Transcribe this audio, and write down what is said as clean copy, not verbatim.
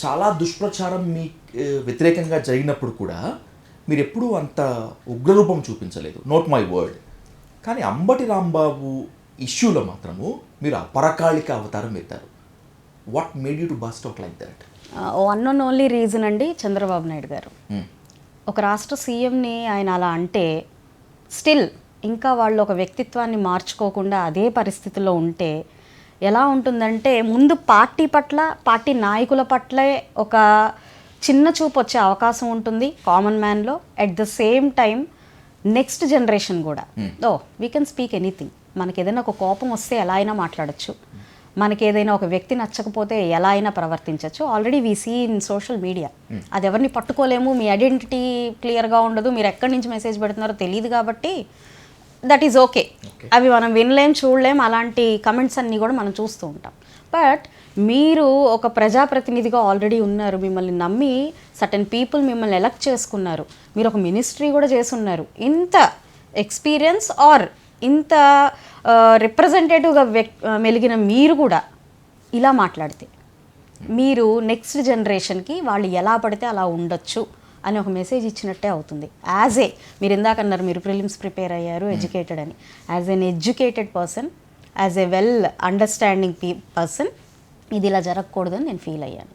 చాలా దుష్ప్రచారం మీ వ్యతిరేకంగా జరిగినప్పుడు కూడా మీరు ఎప్పుడూ అంత ఉగ్రరూపం చూపించలేదు, నోట్ మై వర్డ్. కానీ అంబటి రాంబాబు ఇష్యూలో మాత్రము మీరు అపరకాళిక అవతారం ఎత్తారు. What made you to burst out like that? One and only reason అండి, చంద్రబాబు నాయుడు గారు. ఒక రాష్ట్ర సీఎంని ఆయన అలా అంటే స్టిల్ ఇంకా వాళ్ళు ఒక వ్యక్తిత్వాన్ని మార్చుకోకుండా అదే పరిస్థితిలో ఉంటే ఎలా ఉంటుందంటే, ముందు పార్టీ పట్ల, పార్టీ నాయకుల పట్లే ఒక చిన్న చూపు వచ్చే అవకాశం ఉంటుంది కామన్ మ్యాన్లో. At the same time next generation కూడా వీ కెన్ స్పీక్ ఎనీథింగ్. మనకి ఏదైనా ఒక కోపం వస్తే ఎలా అయినా మాట్లాడచ్చు, మనకి ఏదైనా ఒక వ్యక్తి నచ్చకపోతే ఎలా అయినా ప్రవర్తించవచ్చు. Already we see in social media. అది ఎవరిని పట్టుకోలేము, మీ ఐడెంటిటీ క్లియర్గా ఉండదు, మీరు ఎక్కడి నుంచి మెసేజ్ పెడుతున్నారో తెలియదు, కాబట్టి దట్ ఈజ్ ఓకే. అవి మనం వినలేం, చూడలేం. అలాంటి కమెంట్స్ అన్నీ కూడా మనం చూస్తూ ఉంటాం. బట్ మీరు ఒక ప్రజాప్రతినిధిగా ఆల్రెడీ ఉన్నారు, మిమ్మల్ని నమ్మి సర్టెన్ పీపుల్ మిమ్మల్ని ఎలక్ట్ చేసుకున్నారు, మీరు ఒక మినిస్ట్రీ కూడా చేస్తున్నారు. ఇంత ఎక్స్పీరియన్స్ ఆర్ ఇంత రిప్రజెంటేటివ్గా మెలిగిన మీరు కూడా ఇలా మాట్లాడితే మీరు నెక్స్ట్ జనరేషన్కి వాళ్ళు ఎలా పడితే అలా ఉండొచ్చు అని ఒక మెసేజ్ ఇచ్చినట్టే అవుతుంది. యాజ్ ఏ, మీరు ఇందాక అన్నారు మీరు ప్రిలిమ్స్ ప్రిపేర్ అయ్యారు, ఎడ్యుకేటెడ్ అని. As an educated person, as a well understanding person, ఇది ఇలా జరగకూడదని నేను ఫీల్ అయ్యాను.